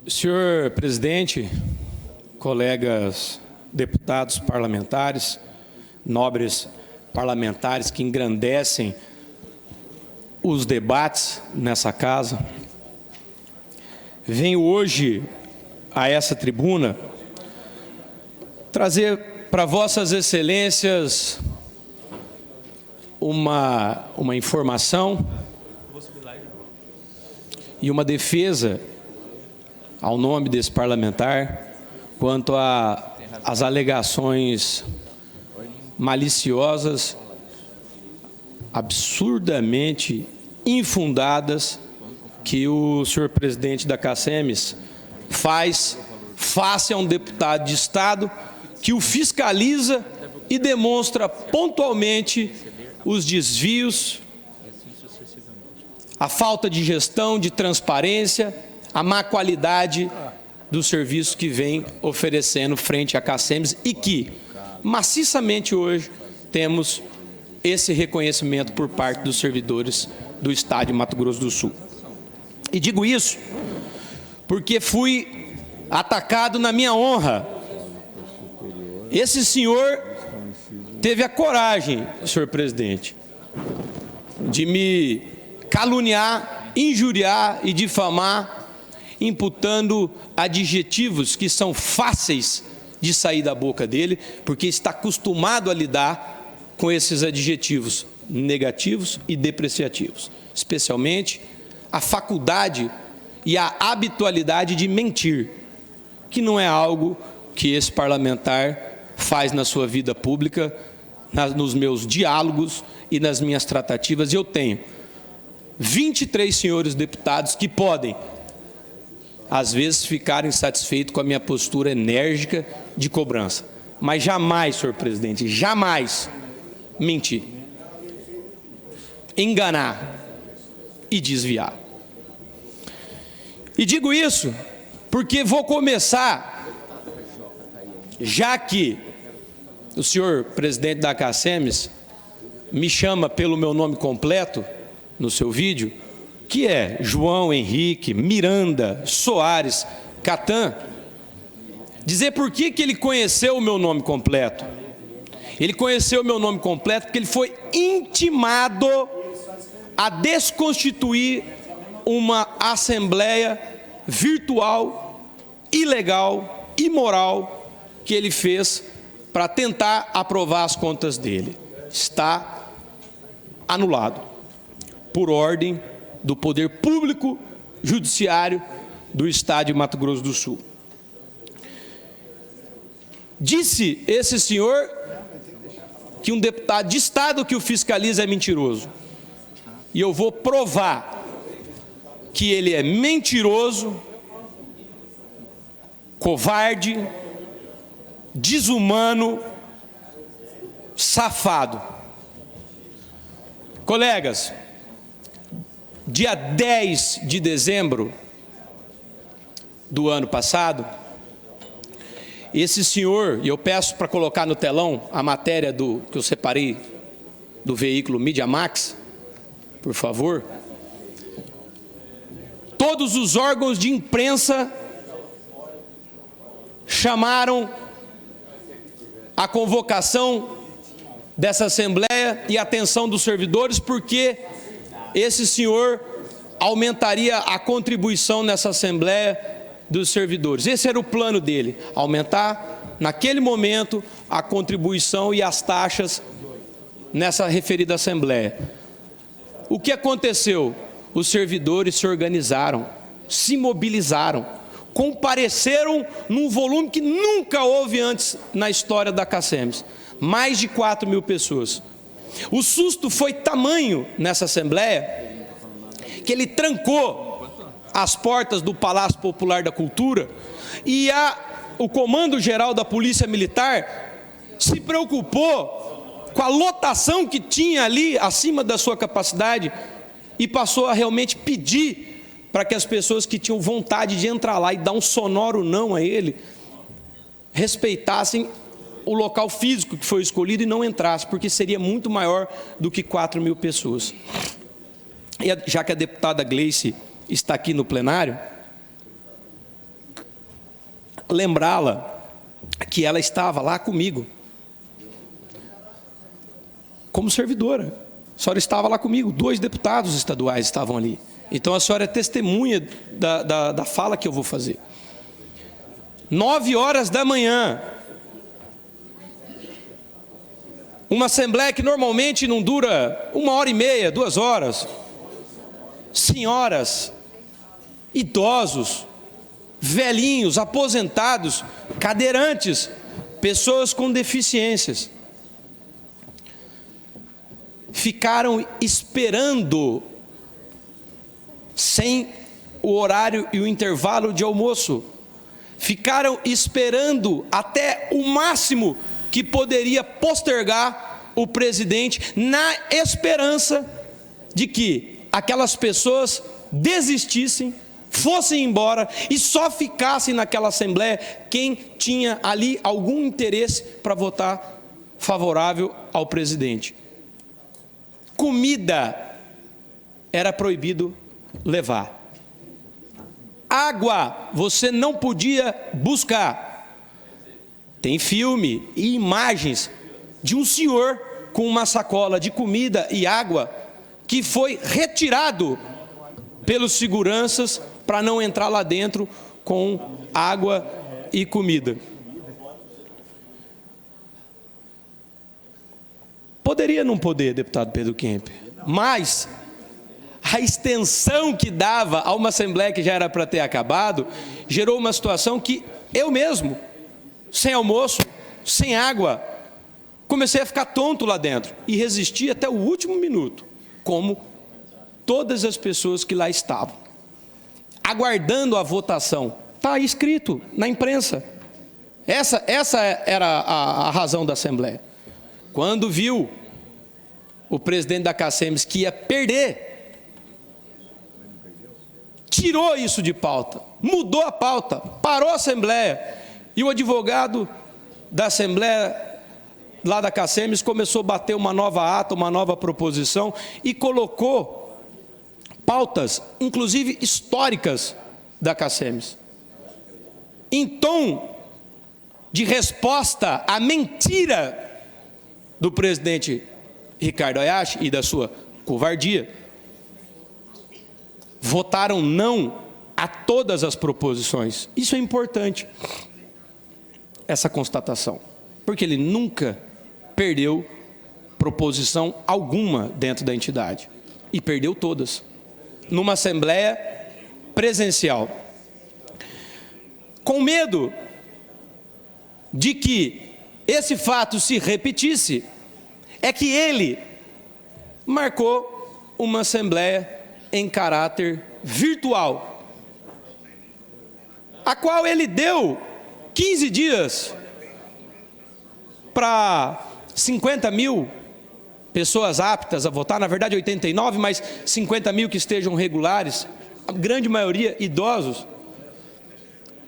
Senhor presidente, colegas deputados parlamentares, nobres parlamentares que engrandecem os debates nessa casa, venho hoje a essa tribuna trazer para vossas excelências uma informação e uma defesa ao nome desse parlamentar quanto às alegações maliciosas, absurdamente infundadas que o senhor presidente da CACEMES faz face a um deputado de Estado que o fiscaliza e demonstra pontualmente os desvios, a falta de gestão, de transparência, a má qualidade do serviço que vem oferecendo frente à CACEMES e que, maciçamente hoje, temos esse reconhecimento por parte dos servidores do Estado de Mato Grosso do Sul. E digo isso porque fui atacado na minha honra. Esse senhor teve a coragem, senhor presidente, de me caluniar, injuriar e difamar, imputando adjetivos que são fáceis de sair da boca dele, porque está acostumado a lidar com esses adjetivos negativos e depreciativos, especialmente a faculdade e a habitualidade de mentir, que não é algo que esse parlamentar faz na sua vida pública, nos meus diálogos e nas minhas tratativas. Eu tenho 23 senhores deputados que podem, às vezes, ficarem satisfeitos com a minha postura enérgica de cobrança. Mas jamais, senhor presidente, jamais mentir, enganar e desviar. E digo isso porque vou começar, já que o senhor presidente da CACEMES me chama pelo meu nome completo no seu vídeo, que é João Henrique Miranda Soares Catan, dizer por que ele conheceu o meu nome completo. Ele conheceu o meu nome completo porque ele foi intimado a desconstituir uma assembleia virtual, ilegal, imoral, que ele fez para tentar aprovar as contas dele. Está anulado por ordem do Poder Público Judiciário do Estado de Mato Grosso do Sul. Disse esse senhor que um deputado de Estado que o fiscaliza é mentiroso. E eu vou provar que ele é mentiroso, covarde, desumano, safado. Colegas, dia 10 de dezembro do ano passado, esse senhor, e eu peço para colocar no telão a matéria que eu separei do veículo Mídia Max, por favor. Todos os órgãos de imprensa chamaram a convocação dessa Assembleia e a atenção dos servidores, porque esse senhor aumentaria a contribuição nessa Assembleia dos servidores. Esse era o plano dele, aumentar, naquele momento, a contribuição e as taxas nessa referida Assembleia. O que aconteceu? Os servidores se organizaram, se mobilizaram, compareceram num volume que nunca houve antes na história da CACEMES. Mais de 4.000 pessoas. O susto foi tamanho nessa Assembleia que ele trancou as portas do Palácio Popular da Cultura e o Comando Geral da Polícia Militar se preocupou com a lotação que tinha ali acima da sua capacidade e passou a realmente pedir para que as pessoas que tinham vontade de entrar lá e dar um sonoro não a ele, respeitassem o local físico que foi escolhido e não entrasse, porque seria muito maior do que 4.000 pessoas. E já que a deputada Gleice está aqui no plenário, lembrá-la que ela estava lá comigo, como servidora. A senhora estava lá comigo, 2 deputados estaduais estavam ali. Então a senhora é testemunha da fala que eu vou fazer. 9h da manhã, uma assembleia que normalmente não dura 1h30, 2 horas. Senhoras, idosos, velhinhos, aposentados, cadeirantes, pessoas com deficiências, ficaram esperando sem o horário e o intervalo de almoço. Ficaram esperando até o máximo que poderia postergar o presidente, na esperança de que aquelas pessoas desistissem, fossem embora e só ficassem naquela assembleia quem tinha ali algum interesse para votar favorável ao presidente. Comida era proibido levar. Água você não podia buscar. Tem filme e imagens de um senhor com uma sacola de comida e água que foi retirado pelos seguranças para não entrar lá dentro com água e comida. Poderia não poder, deputado Pedro Kemp, mas a extensão que dava a uma assembleia que já era para ter acabado, gerou uma situação que eu mesmo, sem almoço, sem água, comecei a ficar tonto lá dentro e resisti até o último minuto, como todas as pessoas que lá estavam, aguardando a votação. Está escrito na imprensa. Essa era a razão da assembleia. Quando viu o presidente da CACEMS que ia perder, tirou isso de pauta, mudou a pauta, parou a assembleia, e o advogado da assembleia lá da CACEMS começou a bater uma nova ata, uma nova proposição, e colocou pautas, inclusive históricas, da CACEMS, em tom de resposta à mentira do presidente Ricardo Hayashi e da sua covardia. Votaram não a todas as proposições. Isso é importante, essa constatação, porque ele nunca perdeu proposição alguma dentro da entidade, e perdeu todas, numa assembleia presencial. Com medo de que esse fato se repetisse, é que ele marcou uma assembleia em caráter virtual, a qual ele deu 15 dias para 50 mil pessoas aptas a votar, na verdade 89, mas 50 mil que estejam regulares, a grande maioria idosos,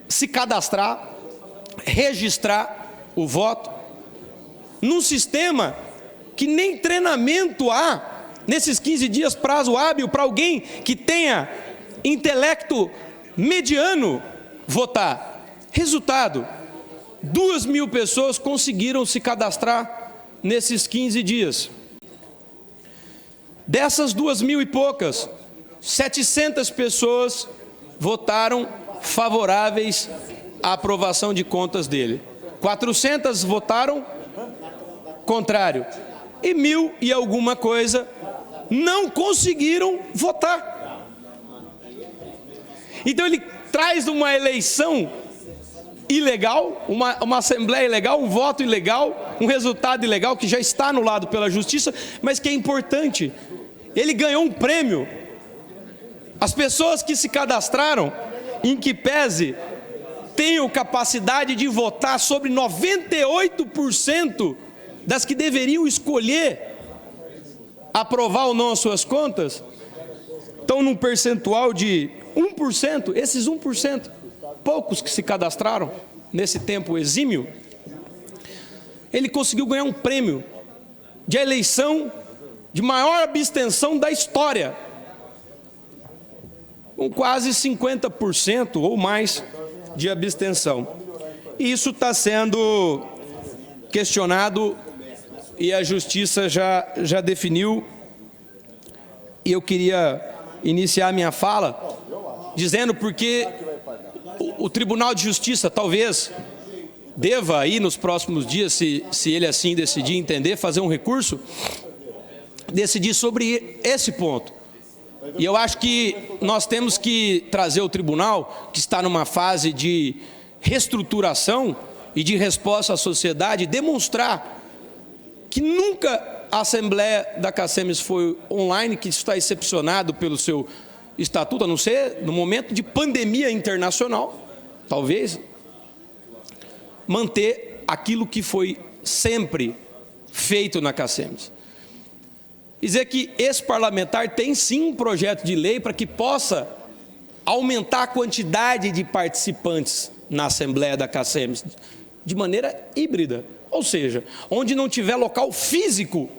se cadastrar, registrar o voto, num sistema que nem treinamento há, nesses 15 dias, prazo hábil para alguém que tenha intelecto mediano votar. Resultado, 2.000 pessoas conseguiram se cadastrar nesses 15 dias. Dessas 2.000 e poucas, 700 pessoas votaram favoráveis à aprovação de contas dele. 400 votaram contrário. E 1.000 e alguma coisa não conseguiram votar. Então ele traz uma eleição ilegal, uma assembleia ilegal, um voto ilegal, um resultado ilegal que já está anulado pela justiça, mas que é importante. Ele ganhou um prêmio. As pessoas que se cadastraram, em que pese tenham capacidade de votar sobre 98% das que deveriam escolher aprovar ou não as suas contas, estão num percentual de 1%, esses 1%, poucos que se cadastraram nesse tempo exímio, ele conseguiu ganhar um prêmio de eleição de maior abstenção da história, com quase 50% ou mais de abstenção. E isso está sendo questionado e a Justiça já definiu. E eu queria iniciar minha fala dizendo porque o Tribunal de Justiça talvez deva aí nos próximos dias, se ele assim decidir entender, fazer um recurso, decidir sobre esse ponto. E eu acho que nós temos que trazer o tribunal, que está numa fase de reestruturação e de resposta à sociedade, demonstrar que nunca a Assembleia da CACEMES foi online, que está excepcionado pelo seu estatuto, a não ser no momento de pandemia internacional, talvez, manter aquilo que foi sempre feito na CACEMES. Dizer que esse parlamentar tem sim um projeto de lei para que possa aumentar a quantidade de participantes na Assembleia da CACEMES de maneira híbrida, ou seja, onde não tiver local físico,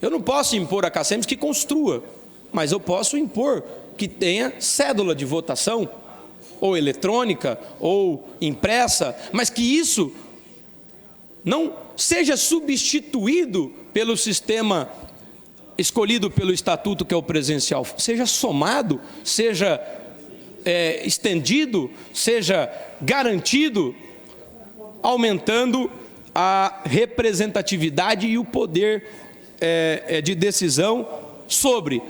eu não posso impor à CACEMES que construa, mas eu posso impor que tenha cédula de votação, ou eletrônica, ou impressa, mas que isso não seja substituído pelo sistema escolhido pelo Estatuto, que é o presencial, seja somado, seja estendido, seja garantido, aumentando a representatividade e o poder de decisão sobre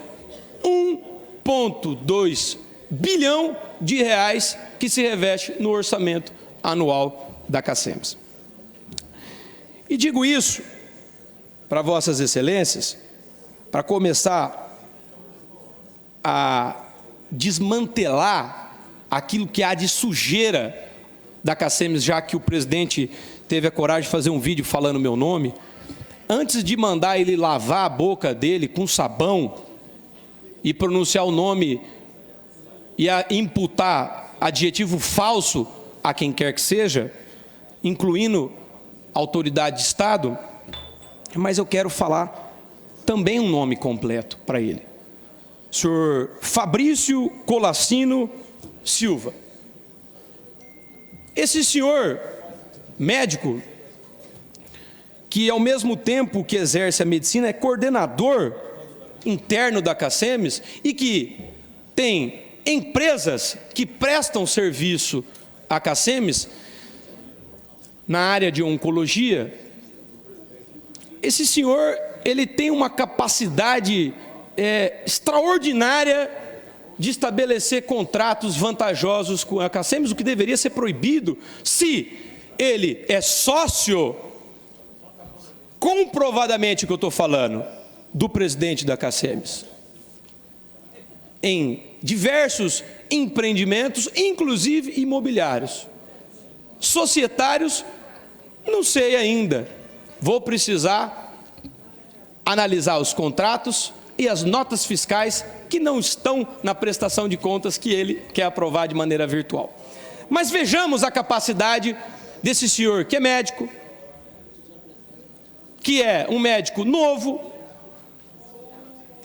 1,2 bilhão de reais que se reveste no orçamento anual da CACEMES. E digo isso para vossas excelências, para começar a desmantelar aquilo que há de sujeira da CACEMES, já que o presidente teve a coragem de fazer um vídeo falando meu nome, antes de mandar ele lavar a boca dele com sabão e pronunciar o nome e imputar adjetivo falso a quem quer que seja, incluindo autoridade de Estado, mas eu quero falar também um nome completo para ele. Senhor Fabrício Colassino Silva. Esse senhor médico, que ao mesmo tempo que exerce a medicina, é coordenador interno da CACEMES e que tem empresas que prestam serviço à CACEMES na área de oncologia. Esse senhor, ele tem uma capacidade extraordinária de estabelecer contratos vantajosos com a CACEMES, o que deveria ser proibido se ele é sócio, comprovadamente que eu estou falando, do presidente da CACEMES, em diversos empreendimentos, inclusive imobiliários. Societários, não sei ainda, vou precisar analisar os contratos e as notas fiscais que não estão na prestação de contas que ele quer aprovar de maneira virtual. Mas vejamos a capacidade desse senhor que é médico, que é um médico novo,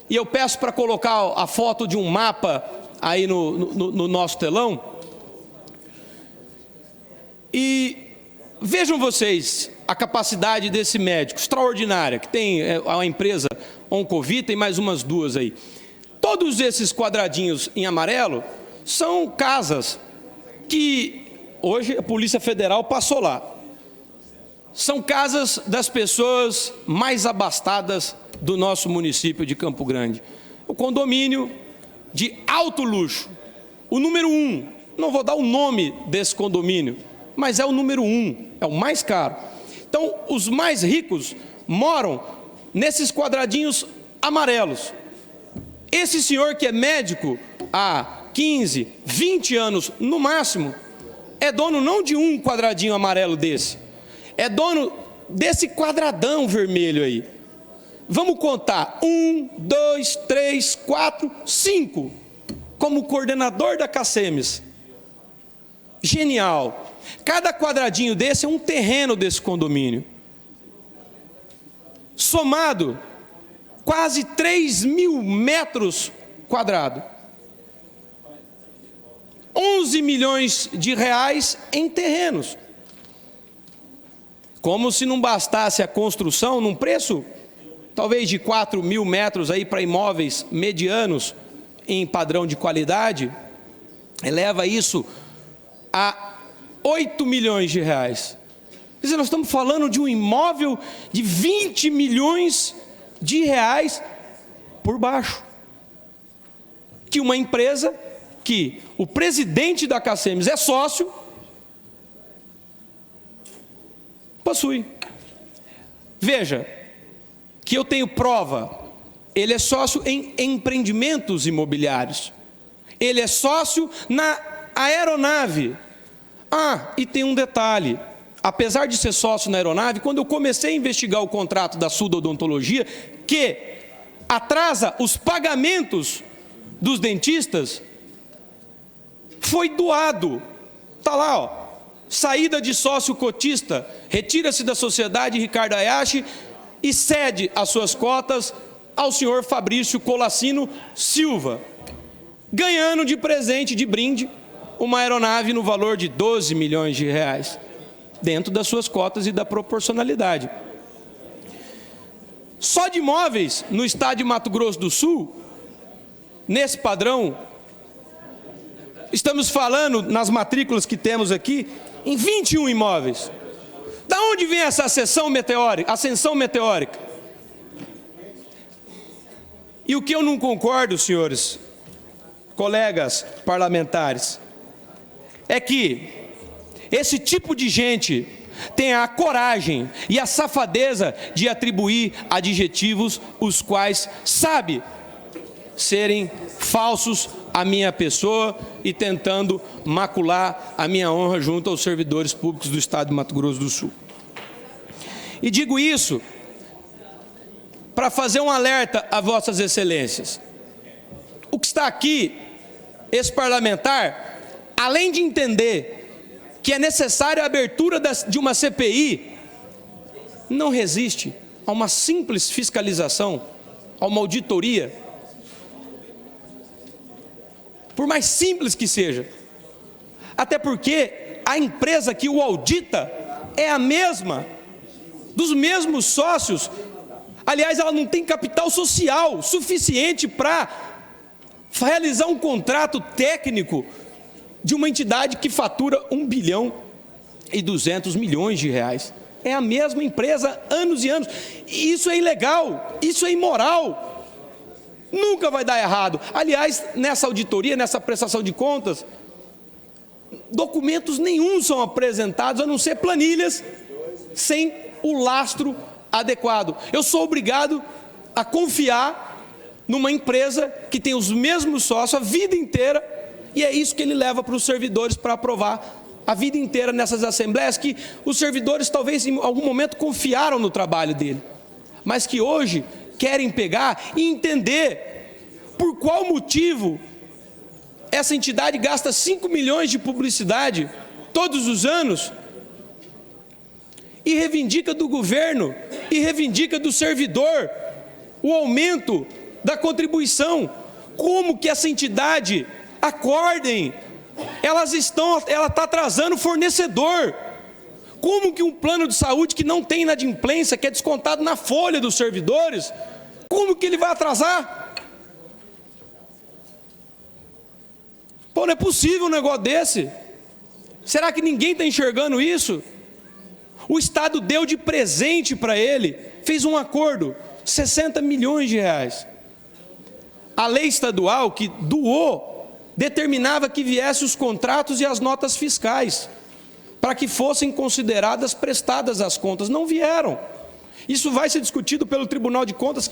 e eu peço para colocar a foto de um mapa aí no nosso telão, e vejam vocês a capacidade desse médico extraordinária, que tem a empresa Oncovita e mais umas duas aí. Todos esses quadradinhos em amarelo são casas que hoje a Polícia Federal passou lá. São casas das pessoas mais abastadas do nosso município de Campo Grande. O condomínio de alto luxo, o número 1, não vou dar o nome desse condomínio, mas é o número 1, é o mais caro. Então, os mais ricos moram nesses quadradinhos amarelos. Esse senhor que é médico há 15, 20 anos no máximo, é dono não de um quadradinho amarelo desse, é dono desse quadradão vermelho aí. Vamos contar, 1, 2, 3, 4, 5, como coordenador da CACEMES. Genial. Cada quadradinho desse é um terreno desse condomínio. Somado, quase 3.000 metros quadrados. 11 milhões de reais em terrenos. Como se não bastasse a construção num preço talvez de 4.000 metros aí para imóveis medianos em padrão de qualidade, eleva isso a 8 milhões de reais. Quer dizer, nós estamos falando de um imóvel de 20 milhões de reais por baixo. Que uma empresa que o presidente da Cacemes é sócio, possui. Veja, que eu tenho prova, ele é sócio em empreendimentos imobiliários, ele é sócio na aeronave. E tem um detalhe, apesar de ser sócio na aeronave, quando eu comecei a investigar o contrato da Sudodontologia, que atrasa os pagamentos dos dentistas, foi doado, está lá, ó, saída de sócio cotista, retira-se da sociedade Ricardo Hayashi e cede as suas cotas ao senhor Fabrício Colassino Silva, ganhando de presente, de brinde, uma aeronave no valor de 12 milhões de reais, dentro das suas cotas e da proporcionalidade. Só de imóveis no estado de Mato Grosso do Sul, nesse padrão, estamos falando, nas matrículas que temos aqui, em 21 imóveis. Da onde vem essa ascensão meteórica? E o que eu não concordo, senhores, colegas parlamentares, é que esse tipo de gente tem a coragem e a safadeza de atribuir adjetivos os quais sabe serem falsos à minha pessoa e tentando macular a minha honra junto aos servidores públicos do estado de Mato Grosso do Sul. E digo isso para fazer um alerta a vossas excelências. O que está aqui, esse parlamentar, além de entender que é necessária a abertura de uma CPI, não resiste a uma simples fiscalização, a uma auditoria, por mais simples que seja. Até porque a empresa que o audita é a mesma, dos mesmos sócios. Aliás, ela não tem capital social suficiente para realizar um contrato técnico de uma entidade que fatura 1 bilhão e 200 milhões de reais. É a mesma empresa, anos e anos. E isso é ilegal, isso é imoral. Nunca vai dar errado. Aliás, nessa auditoria, nessa prestação de contas, documentos nenhum são apresentados, a não ser planilhas, sem o lastro adequado. Eu sou obrigado a confiar numa empresa que tem os mesmos sócios a vida inteira, e é isso que ele leva para os servidores para aprovar a vida inteira nessas assembleias, que os servidores talvez em algum momento confiaram no trabalho dele, mas que hoje querem pegar e entender por qual motivo essa entidade gasta 5 milhões de publicidade todos os anos e reivindica do governo e reivindica do servidor o aumento da contribuição. Como que essa entidade, acordem, ela está atrasando o fornecedor. Como que um plano de saúde que não tem inadimplência, que é descontado na folha dos servidores, como que ele vai atrasar? Pô, não é possível um negócio desse. Será que ninguém está enxergando isso? O Estado deu de presente para ele, fez um acordo, 60 milhões de reais. A lei estadual que doou determinava que viessem os contratos e as notas fiscais, para que fossem consideradas prestadas as contas. Não vieram. Isso vai ser discutido pelo Tribunal de Contas,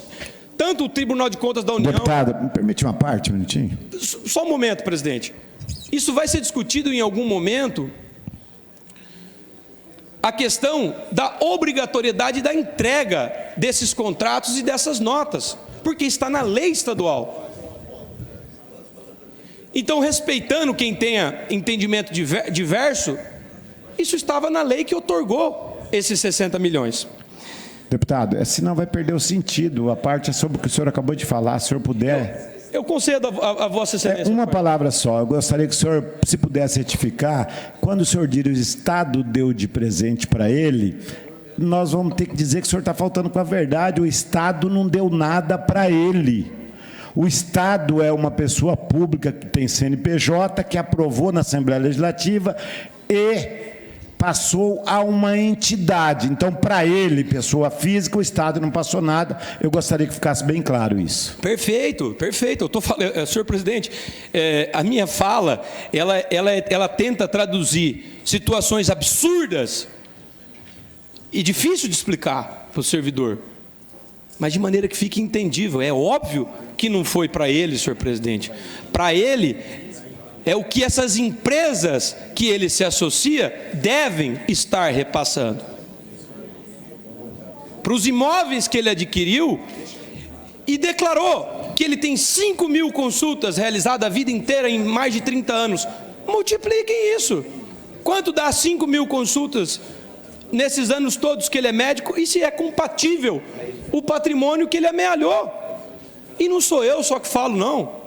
tanto o Tribunal de Contas da União... Deputado, me permite uma parte, um minutinho? Só um momento, presidente. Isso vai ser discutido em algum momento, a questão da obrigatoriedade da entrega desses contratos e dessas notas, porque está na lei estadual. Então, respeitando quem tenha entendimento diverso, isso estava na lei que outorgou esses 60 milhões. Deputado, senão vai perder o sentido, a parte sobre o que o senhor acabou de falar, se o senhor puder... Eu concedo a Vossa Excelência. Uma palavra só, eu gostaria que o senhor, se pudesse retificar, quando o senhor diz o Estado deu de presente para ele, nós vamos ter que dizer que o senhor está faltando com a verdade. O Estado não deu nada para ele. O Estado é uma pessoa pública que tem CNPJ, que aprovou na Assembleia Legislativa e passou a uma entidade. Então, para ele, pessoa física, o Estado não passou nada. Eu gostaria que ficasse bem claro isso. Perfeito, perfeito. Eu estou falando, senhor presidente, a minha fala, ela tenta traduzir situações absurdas e difícil de explicar para o servidor, mas de maneira que fique entendível. É óbvio que não foi para ele, senhor presidente. Para ele é o que essas empresas que ele se associa devem estar repassando. Para os imóveis que ele adquiriu e declarou que ele tem 5.000 consultas realizadas a vida inteira em mais de 30 anos. Multipliquem isso. Quanto dá 5.000 consultas nesses anos todos que ele é médico? E se é compatível o patrimônio que ele amealhou? E não sou eu só que falo, não.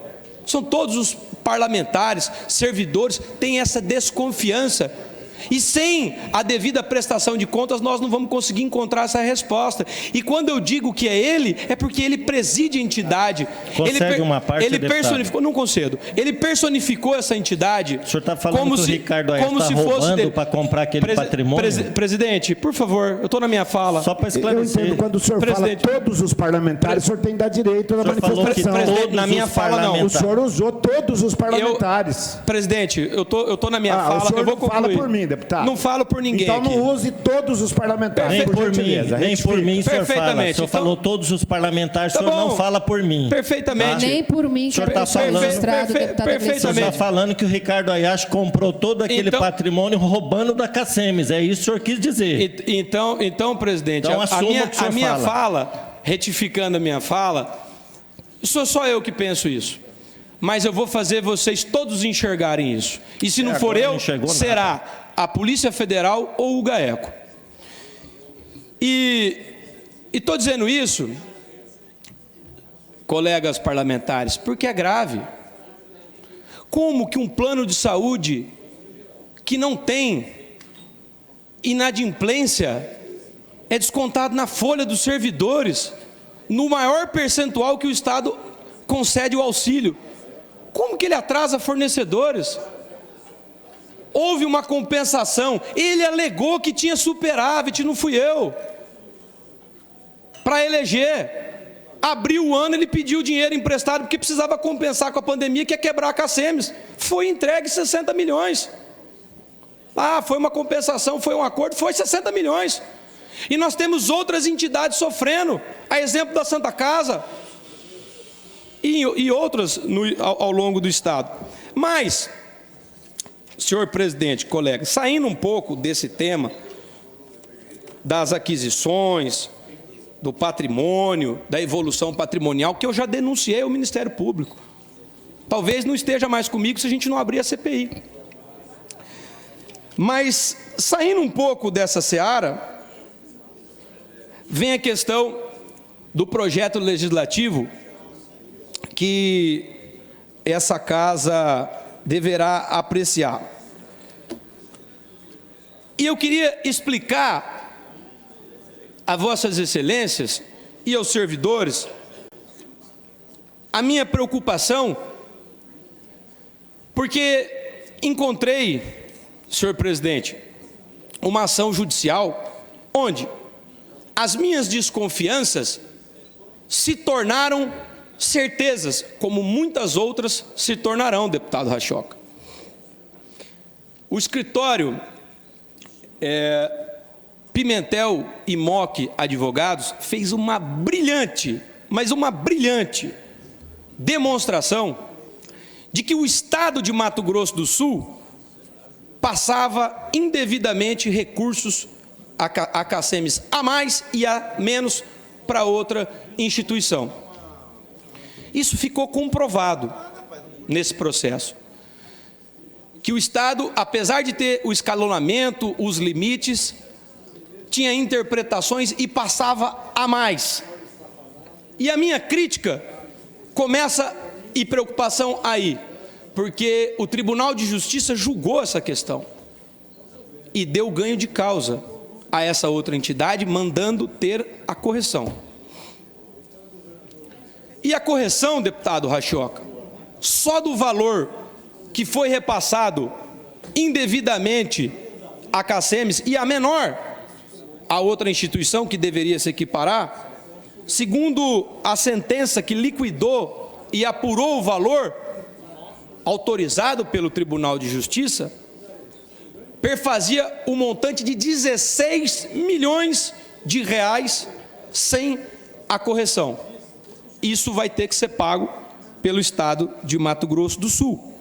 São todos os parlamentares, servidores, têm essa desconfiança. E sem a devida prestação de contas, nós não vamos conseguir encontrar essa resposta. E quando eu digo que é ele, é porque ele preside a entidade. Concede uma parte, ele personificou, não concedo. Ele personificou essa entidade. O senhor está falando que o Ricardo Aécio está roubando para comprar aquele patrimônio? Presidente, por favor, eu estou na minha fala. Só para esclarecer. Eu entendo, quando o senhor fala todos os parlamentares, o senhor tem que dar direito na manifestação. Na minha fala, não. O senhor usou todos os parlamentares. Presidente, eu tô na minha fala, eu vou concluir. Fala por mim, deputado. Não falo por ninguém. Então aqui. Não use todos os parlamentares. Nem por mim, nem por mim, o senhor fala. O senhor falou todos os parlamentares, o senhor não fala por mim. Perfeitamente. Nem por mim, o senhor está falando. O senhor está falando que o Ricardo Aécio comprou todo aquele patrimônio roubando da CACEMES. É isso que o senhor quis dizer. Então, presidente, a minha fala, retificando a minha fala, sou só eu que penso isso. Mas eu vou fazer vocês todos enxergarem isso. E se não for eu, será a Polícia Federal ou o GAECO. E estou dizendo isso, colegas parlamentares, porque é grave. Como que um plano de saúde que não tem inadimplência é descontado na folha dos servidores, no maior percentual que o Estado concede o auxílio? Como que ele atrasa fornecedores? Houve uma compensação. Ele alegou que tinha superávit, não fui eu. Para eleger. Abriu o ano, ele pediu dinheiro emprestado porque precisava compensar com a pandemia, que ia quebrar a CACEMES. Foi entregue 60 milhões. Ah, foi uma compensação, foi um acordo, foi 60 milhões. E nós temos outras entidades sofrendo. A exemplo da Santa Casa. E outras ao longo do Estado. Mas, senhor presidente, colegas, saindo um pouco desse tema das aquisições, do patrimônio, da evolução patrimonial, que eu já denunciei ao Ministério Público. Talvez não esteja mais comigo se a gente não abrir a CPI. Mas, saindo um pouco dessa seara, vem a questão do projeto legislativo que essa casa deverá apreciar. E eu queria explicar a vossas excelências e aos servidores a minha preocupação, porque encontrei, senhor presidente, uma ação judicial onde as minhas desconfianças se tornaram certezas, como muitas outras se tornarão, deputado Rachoca. O escritório Pimentel e Mock Advogados fez uma brilhante, mas uma brilhante demonstração de que o Estado de Mato Grosso do Sul passava indevidamente recursos a CACEMES a mais e a menos para outra instituição. Isso ficou comprovado nesse processo. Que o Estado, apesar de ter o escalonamento, os limites, tinha interpretações e passava a mais. E a minha crítica começa e preocupação aí, porque o Tribunal de Justiça julgou essa questão e deu ganho de causa a essa outra entidade, mandando ter a correção. E a correção, deputado Rachoca, só do valor que foi repassado indevidamente a CACEMES e a menor, a outra instituição que deveria se equiparar, segundo a sentença que liquidou e apurou o valor autorizado pelo Tribunal de Justiça, perfazia o montante de 16 milhões de reais sem a correção. Isso vai ter que ser pago pelo Estado de Mato Grosso do Sul.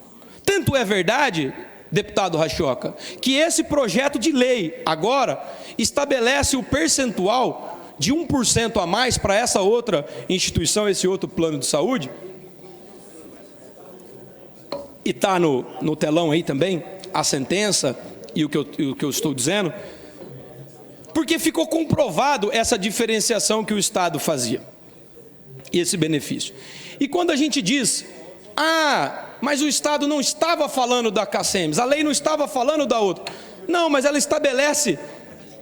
Tanto é verdade, deputado Rachoca, que esse projeto de lei agora estabelece o percentual de 1% a mais para essa outra instituição, esse outro plano de saúde, e está no telão aí também, a sentença e o que eu estou dizendo, porque ficou comprovado essa diferenciação que o Estado fazia, esse benefício. E quando a gente diz, mas o Estado não estava falando da CACEMES, a lei não estava falando da outra. Não, mas ela estabelece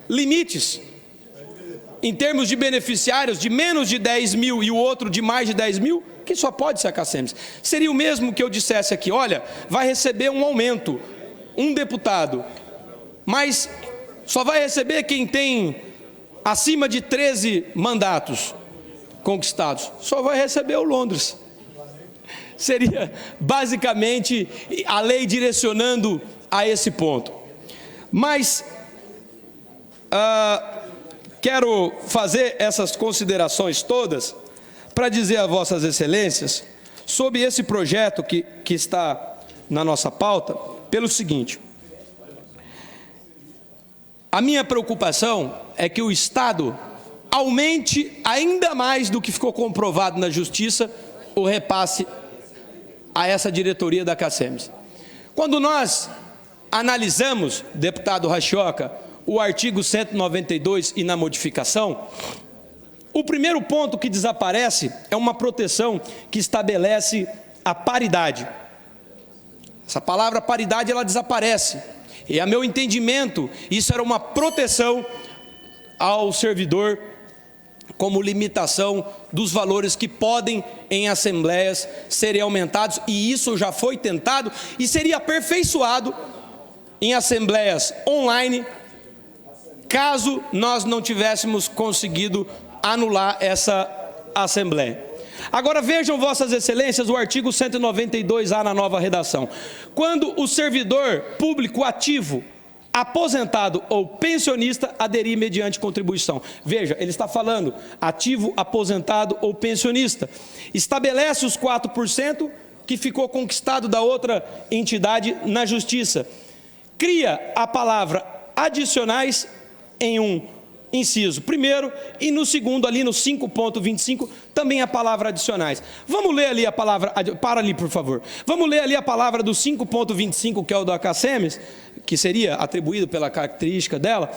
limites em termos de beneficiários de menos de 10 mil e o outro de mais de 10 mil, que só pode ser a CACEMES. Seria o mesmo que eu dissesse aqui, olha, vai receber um aumento, um deputado, mas só vai receber quem tem acima de 13 mandatos conquistados, só vai receber o Londres. Seria basicamente a lei direcionando a esse ponto. Mas quero fazer essas considerações todas para dizer a vossas excelências sobre esse projeto que está na nossa pauta, pelo seguinte: a minha preocupação é que o Estado aumente ainda mais do que ficou comprovado na Justiça o repasse a essa diretoria da CACEMES. Quando nós analisamos, deputado Rachoca, o artigo 192 e na modificação, o primeiro ponto que desaparece é uma proteção que estabelece a paridade. Essa palavra paridade, ela desaparece. E a meu entendimento, isso era uma proteção ao servidor como limitação dos valores que podem em assembleias serem aumentados, e isso já foi tentado e seria aperfeiçoado em assembleias online, caso nós não tivéssemos conseguido anular essa assembleia. Agora vejam, vossas excelências, o artigo 192A na nova redação. Quando o servidor público ativo, aposentado ou pensionista aderir mediante contribuição. Veja, ele está falando ativo, aposentado ou pensionista. Estabelece os 4% que ficou conquistado da outra entidade na Justiça. Cria a palavra adicionais em um inciso primeiro e no segundo, ali no 5.25, também a palavra adicionais. Vamos ler ali a palavra, para ali por favor. Vamos ler ali a palavra do 5.25, que é o da CACEMES, que seria atribuído pela característica dela,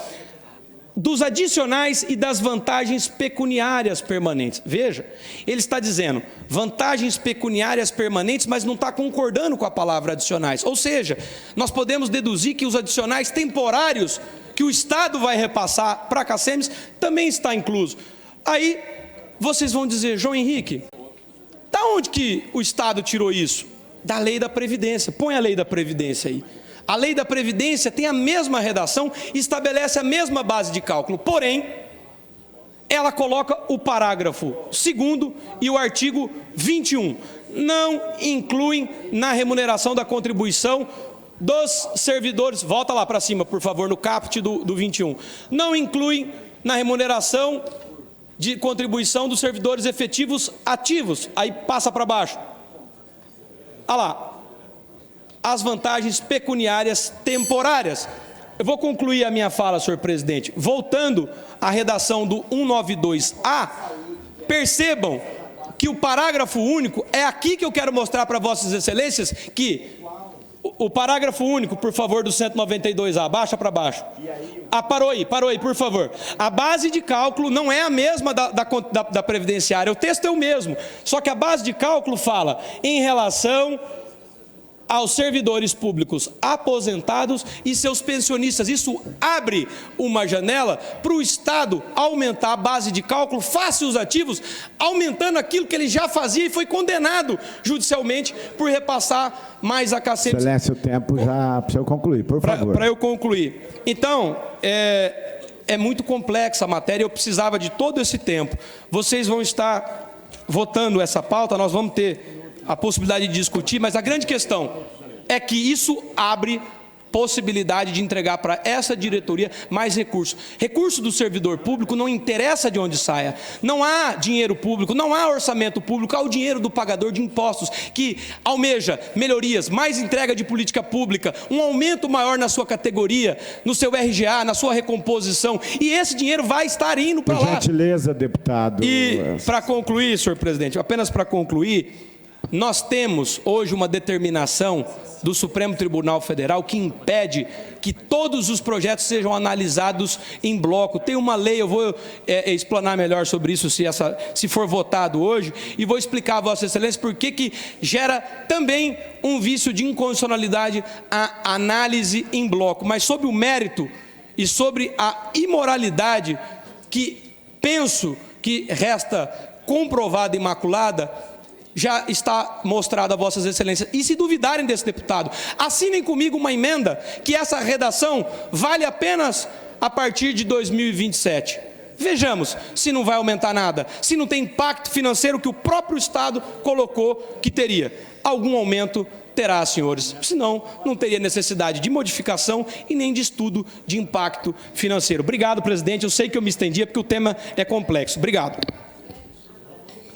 dos adicionais e das vantagens pecuniárias permanentes. Veja, ele está dizendo vantagens pecuniárias permanentes, mas não está concordando com a palavra adicionais. Ou seja, nós podemos deduzir que os adicionais temporários que o Estado vai repassar para a CACEMES também está incluso. Aí vocês vão dizer, João Henrique, da onde que o Estado tirou isso? Da lei da Previdência. Põe a lei da Previdência aí. A lei da Previdência tem a mesma redação e estabelece a mesma base de cálculo, porém, ela coloca o parágrafo 2º e o artigo 21. Não incluem na remuneração da contribuição dos servidores, volta lá para cima, por favor, no caput do 21. Não incluem na remuneração de contribuição dos servidores efetivos ativos. Aí passa para baixo. Olha lá. As vantagens pecuniárias temporárias. Eu vou concluir a minha fala, senhor presidente. Voltando à redação do 192A, percebam que o parágrafo único, é aqui que eu quero mostrar para vossas excelências que o parágrafo único, por favor, do 192A, baixa para baixo. Parou aí, por favor. A base de cálculo não é a mesma da previdenciária, o texto é o mesmo, só que a base de cálculo fala em relação aos servidores públicos aposentados e seus pensionistas. Isso abre uma janela para o Estado aumentar a base de cálculo, face os ativos, aumentando aquilo que ele já fazia e foi condenado judicialmente por repassar mais a CACEMS. Excelência, o tempo já para eu concluir, por favor. Para eu concluir. Então, é muito complexa a matéria, eu precisava de todo esse tempo. Vocês vão estar votando essa pauta, nós vamos ter a possibilidade de discutir, mas a grande questão é que isso abre possibilidade de entregar para essa diretoria mais recursos. Recurso do servidor público não interessa de onde saia. Não há dinheiro público, não há orçamento público, há o dinheiro do pagador de impostos, que almeja melhorias, mais entrega de política pública, um aumento maior na sua categoria, no seu RGA, na sua recomposição, e esse dinheiro vai estar indo para lá. Gentileza, deputado. E, para concluir, senhor presidente, apenas para concluir, nós temos hoje uma determinação do Supremo Tribunal Federal que impede que todos os projetos sejam analisados em bloco. Tem uma lei, eu vou explanar melhor sobre isso se for votado hoje, e vou explicar a Vossa Excelência por que gera também um vício de inconstitucionalidade a análise em bloco. Mas sobre o mérito e sobre a imoralidade, que penso que resta comprovada e imaculada, já está mostrado a Vossas Excelências. E se duvidarem desse deputado, assinem comigo uma emenda que essa redação vale apenas a partir de 2027. Vejamos se não vai aumentar nada, se não tem impacto financeiro que o próprio Estado colocou que teria. Algum aumento terá, senhores, senão não teria necessidade de modificação e nem de estudo de impacto financeiro. Obrigado, presidente. Eu sei que eu me estendi, porque o tema é complexo. Obrigado.